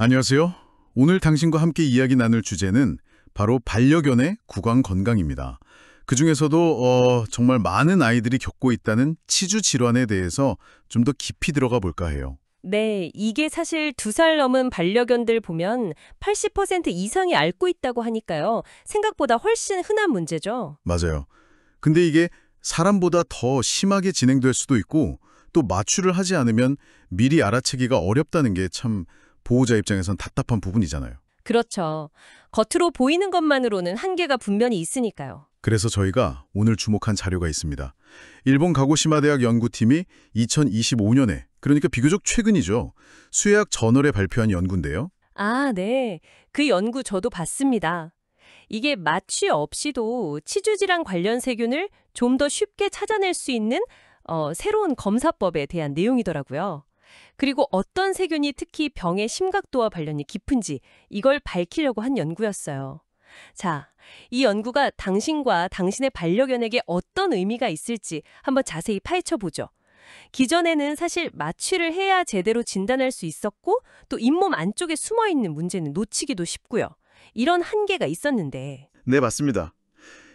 안녕하세요. 오늘 당신과 함께 이야기 나눌 주제는 바로 반려견의 구강 건강입니다. 그중에서도 정말 많은 아이들이 겪고 있다는 치주 질환에 대해서 좀 더 깊이 들어가 볼까 해요. 네, 이게 사실 2살 넘은 반려견들 보면 80% 이상이 앓고 있다고 하니까요. 생각보다 훨씬 흔한 문제죠. 맞아요. 근데 이게 사람보다 더 심하게 진행될 수도 있고 또 마취를 하지 않으면 미리 알아채기가 어렵다는 게 참 보호자 입장에선 답답한 부분이잖아요. 그렇죠. 겉으로 보이는 것만으로는 한계가 분명히 있으니까요. 그래서 저희가 오늘 주목한 자료가 있습니다. 일본 가고시마 대학 연구팀이 2025년에, 그러니까 비교적 최근이죠, 수의학 저널에 발표한 연구인데요. 아, 네. 그 연구 저도 봤습니다. 이게 마취 없이도 치주질환 관련 세균을 좀 더 쉽게 찾아낼 수 있는 새로운 검사법에 대한 내용이더라고요. 그리고 어떤 세균이 특히 병의 심각도와 관련이 깊은지 이걸 밝히려고 한 연구였어요. 자, 이 연구가 당신과 당신의 반려견에게 어떤 의미가 있을지 한번 자세히 파헤쳐 보죠. 기존에는 사실 마취를 해야 제대로 진단할 수 있었고 또 잇몸 안쪽에 숨어 있는 문제는 놓치기도 쉽고요. 이런 한계가 있었는데 네, 맞습니다.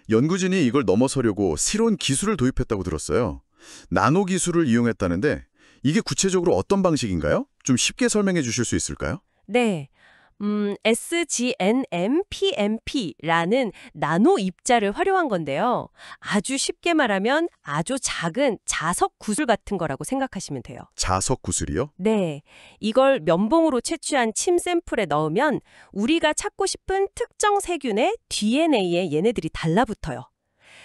연구진이 이걸 넘어서려고 새로운 기술을 도입했다고 들었어요. 나노 기술을 이용했다는데 이게 구체적으로 어떤 방식인가요? 좀 쉽게 설명해 주실 수 있을까요? 네. SGNM-PMP라는 나노 입자를 활용한 건데요. 아주 쉽게 말하면 아주 작은 자석 구슬 같은 거라고 생각하시면 돼요. 자석 구슬이요? 네. 이걸 면봉으로 채취한 침 샘플에 넣으면 우리가 찾고 싶은 특정 세균의 DNA에 얘네들이 달라붙어요.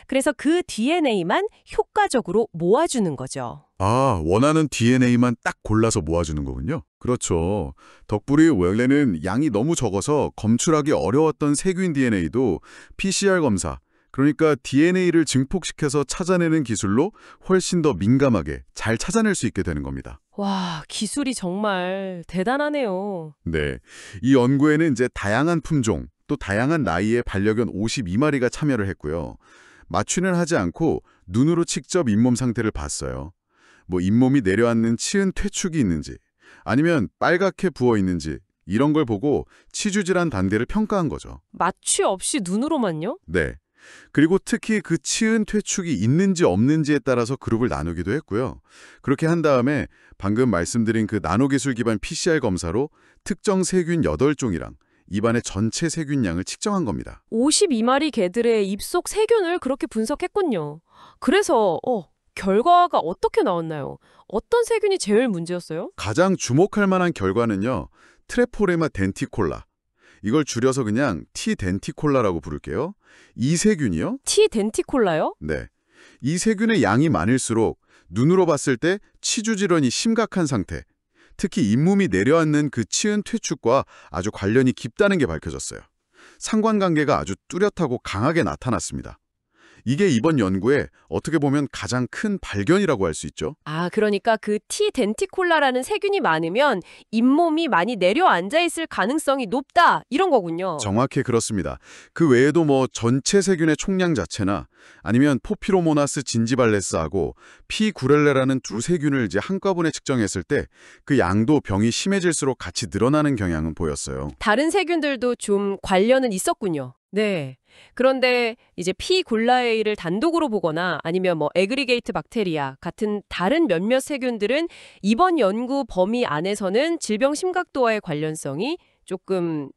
그래서 그 DNA만 효과적으로 모아주는 거죠. 아, 원하는 DNA만 딱 골라서 모아주는 거군요. 그렇죠. 덕분에 원래는 양이 너무 적어서 검출하기 어려웠던 세균 DNA도 PCR 검사, 그러니까 DNA를 증폭시켜서 찾아내는 기술로 훨씬 더 민감하게 잘 찾아낼 수 있게 되는 겁니다. 와, 기술이 정말 대단하네요. 네. 이 연구에는 이제 다양한 품종, 또 다양한 나이의 반려견 52마리가 참여를 했고요. 마취는 하지 않고 눈으로 직접 잇몸 상태를 봤어요. 뭐 잇몸이 내려앉는 치은 퇴축이 있는지, 아니면 빨갛게 부어 있는지, 이런 걸 보고 치주질환 단계를 평가한 거죠. 마취 없이 눈으로만요? 네. 그리고 특히 그 치은 퇴축이 있는지 없는지에 따라서 그룹을 나누기도 했고요. 그렇게 한 다음에 방금 말씀드린 그 나노기술 기반 PCR 검사로 특정 세균 8종이랑 입안의 전체 세균량을 측정한 겁니다. 52마리 개들의 입속 세균을 그렇게 분석했군요. 그래서 결과가 어떻게 나왔나요? 어떤 세균이 제일 문제였어요? 가장 주목할 만한 결과는요, 트레포레마 덴티콜라. 이걸 줄여서 그냥 T 덴티콜라라고 부를게요. 이 세균이요? T 덴티콜라요? 네. 이 세균의 양이 많을수록 눈으로 봤을 때 치주 질환이 심각한 상태, 특히 잇몸이 내려앉는 그 치은 퇴축과 아주 관련이 깊다는 게 밝혀졌어요. 상관관계가 아주 뚜렷하고 강하게 나타났습니다. 이게 이번 연구의 어떻게 보면 가장 큰 발견이라고 할 수 있죠. 아, 그러니까 그 T 덴티콜라라는 세균이 많으면 잇몸이 많이 내려앉아 있을 가능성이 높다 이런 거군요. 정확히 그렇습니다. 그 외에도 뭐 전체 세균의 총량 자체나 아니면 포피로모나스 진지발레스하고 피구렐레라는 두 세균을 이제 한꺼번에 측정했을 때 그 양도 병이 심해질수록 같이 늘어나는 경향은 보였어요. 다른 세균들도 좀 관련은 있었군요. 네. 그런데 이제 피굴라에이를 단독으로 보거나 아니면 뭐 에그리게이트 박테리아 같은 다른 몇몇 세균들은 이번 연구 범위 안에서는 질병 심각도와의 관련성이 조금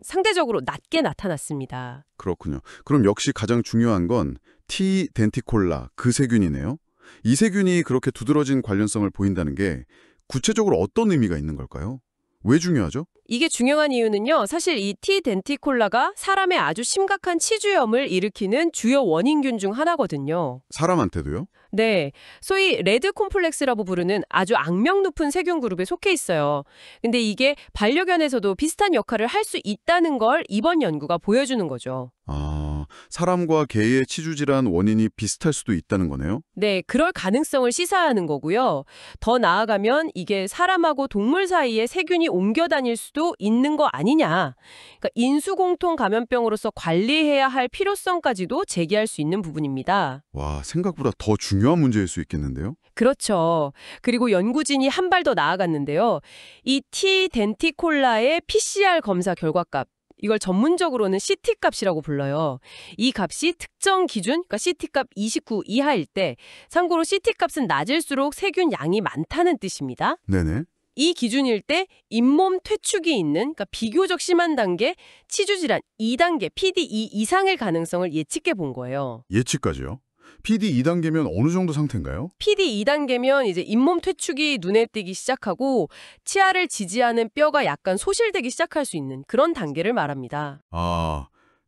상대적으로 낮게 나타났습니다. 그렇군요. 그럼 역시 가장 중요한 건 T 덴티콜라 그 세균이네요. 이 세균이 그렇게 두드러진 관련성을 보인다는 게 구체적으로 어떤 의미가 있는 걸까요? 왜 중요하죠? 이게 중요한 이유는요. 사실 이 T 덴티콜라가 사람의 아주 심각한 치주염을 일으키는 주요 원인균 중 하나거든요. 사람한테도요? 네, 소위 레드 콤플렉스라고 부르는 아주 악명 높은 세균 그룹에 속해 있어요. 근데 이게 반려견에서도 비슷한 역할을 할 수 있다는 걸 이번 연구가 보여주는 거죠. 아, 사람과 개의 치주 질환 원인이 비슷할 수도 있다는 거네요. 네, 그럴 가능성을 시사하는 거고요. 더 나아가면 이게 사람하고 동물 사이에 세균이 옮겨 다닐 수도 있는 거 아니냐. 그러니까 인수공통 감염병으로서 관리해야 할 필요성까지도 제기할 수 있는 부분입니다. 와, 생각보다 더 중요한 문제일 수 있겠는데요? 그렇죠. 그리고 연구진이 한 발 더 나아갔는데요. 이 T 덴티콜라의 PCR 검사 결과값, 이걸 전문적으로는 CT 값이라고 불러요. 이 값이 특정 기준, 그러니까 CT 값 29 이하일 때, 참고로 CT 값은 낮을수록 세균 양이 많다는 뜻입니다. 네네. 이 기준일 때 잇몸 퇴축이 있는, 그러니까 비교적 심한 단계 치주질환 2단계 PD2 이상일 가능성을 예측해 본 거예요. 예측까지요? PD 2단계면 어느 정도 상태인가요? PD 2단계면 이제 잇몸 퇴축이 눈에 띄기 시작하고 치아를 지지하는 뼈가 약간 소실되기 시작할 수 있는 그런 단계를 말합니다. 아,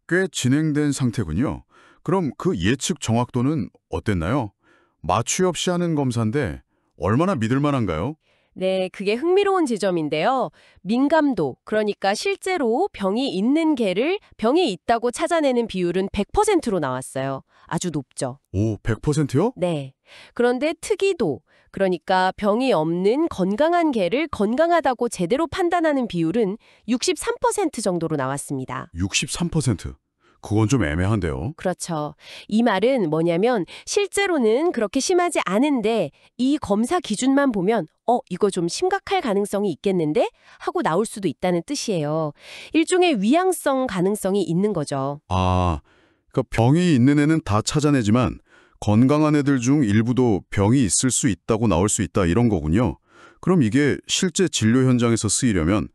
꽤 진행된 상태군요. 그럼 그 예측 정확도는 어땠나요? 마취 없이 하는 검사인데 얼마나 믿을 만한가요? 네, 그게 흥미로운 지점인데요. 민감도, 그러니까 실제로 병이 있는 개를 병이 있다고 찾아내는 비율은 100%로 나왔어요. 아주 높죠. 오, 100%요? 네. 그런데 특이도, 그러니까 병이 없는 건강한 개를 건강하다고 제대로 판단하는 비율은 63% 정도로 나왔습니다. 63%. 그건 좀 애매한데요. 그렇죠. 이 말은 뭐냐면 실제로는 그렇게 심하지 않은데 이 검사 기준만 보면 이거 좀 심각할 가능성이 있겠는데? 하고 나올 수도 있다는 뜻이에요. 일종의 위양성 가능성이 있는 거죠. 아, 그러니까 병이 있는 애는 다 찾아내지만 건강한 애들 중 일부도 병이 있을 수 있다고 나올 수 있다 이런 거군요. 그럼 이게 실제 진료 현장에서 쓰이려면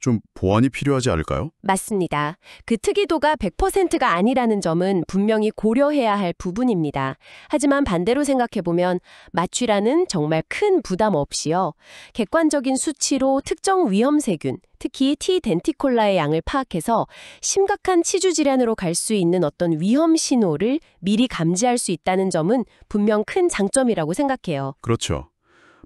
좀 보완이 필요하지 않을까요? 맞습니다. 그 특이도가 100%가 아니라는 점은 분명히 고려해야 할 부분입니다. 하지만 반대로 생각해보면 마취라는 정말 큰 부담 없이요. 객관적인 수치로 특정 위험세균, 특히 T 덴티콜라의 양을 파악해서 심각한 치주 질환으로 갈 수 있는 어떤 위험 신호를 미리 감지할 수 있다는 점은 분명 큰 장점이라고 생각해요. 그렇죠.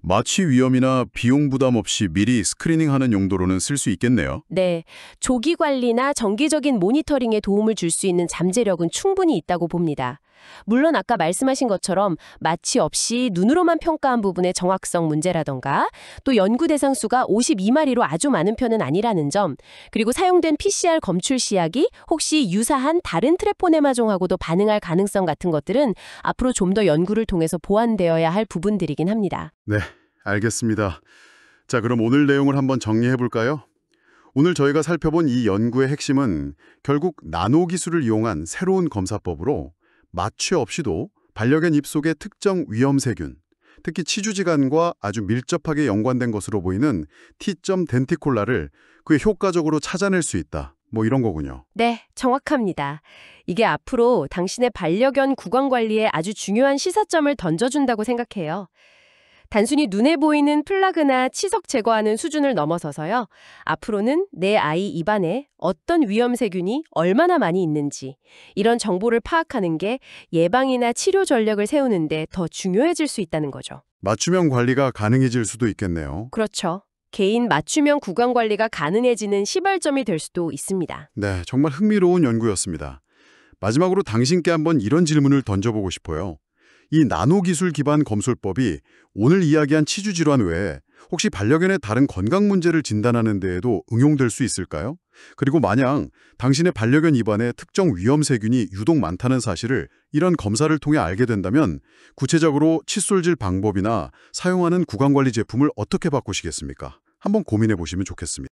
마취 위험이나 비용 부담 없이 미리 스크리닝하는 용도로는 쓸 수 있겠네요. 네, 조기 관리나 정기적인 모니터링에 도움을 줄 수 있는 잠재력은 충분히 있다고 봅니다. 물론 아까 말씀하신 것처럼 마취 없이 눈으로만 평가한 부분의 정확성 문제라던가 또 연구 대상 수가 52마리로 아주 많은 편은 아니라는 점, 그리고 사용된 PCR 검출 시약이 혹시 유사한 다른 트레포네마종하고도 반응할 가능성 같은 것들은 앞으로 좀 더 연구를 통해서 보완되어야 할 부분들이긴 합니다. 네, 알겠습니다. 자, 그럼 오늘 내용을 한번 정리해 볼까요? 오늘 저희가 살펴본 이 연구의 핵심은 결국 나노 기술을 이용한 새로운 검사법으로 마취 없이도 반려견 입속의 특정 위험세균, 특히 치주질환과 아주 밀접하게 연관된 것으로 보이는 T. 덴티콜라를 효과적으로 찾아낼 수 있다. 뭐 이런 거군요. 네, 정확합니다. 이게 앞으로 당신의 반려견 구강 관리에 아주 중요한 시사점을 던져준다고 생각해요. 단순히 눈에 보이는 플라그나 치석 제거하는 수준을 넘어서서요. 앞으로는 내 아이 입안에 어떤 위험세균이 얼마나 많이 있는지 이런 정보를 파악하는 게 예방이나 치료 전략을 세우는 데 더 중요해질 수 있다는 거죠. 맞춤형 관리가 가능해질 수도 있겠네요. 그렇죠. 개인 맞춤형 구강 관리가 가능해지는 시발점이 될 수도 있습니다. 네, 정말 흥미로운 연구였습니다. 마지막으로 당신께 한번 이런 질문을 던져보고 싶어요. 이 나노기술 기반 검술법이 오늘 이야기한 치주질환 외에 혹시 반려견의 다른 건강 문제를 진단하는 데에도 응용될 수 있을까요? 그리고 만약 당신의 반려견 입안에 특정 위험세균이 유독 많다는 사실을 이런 검사를 통해 알게 된다면 구체적으로 칫솔질 방법이나 사용하는 구강관리 제품을 어떻게 바꾸시겠습니까? 한번 고민해 보시면 좋겠습니다.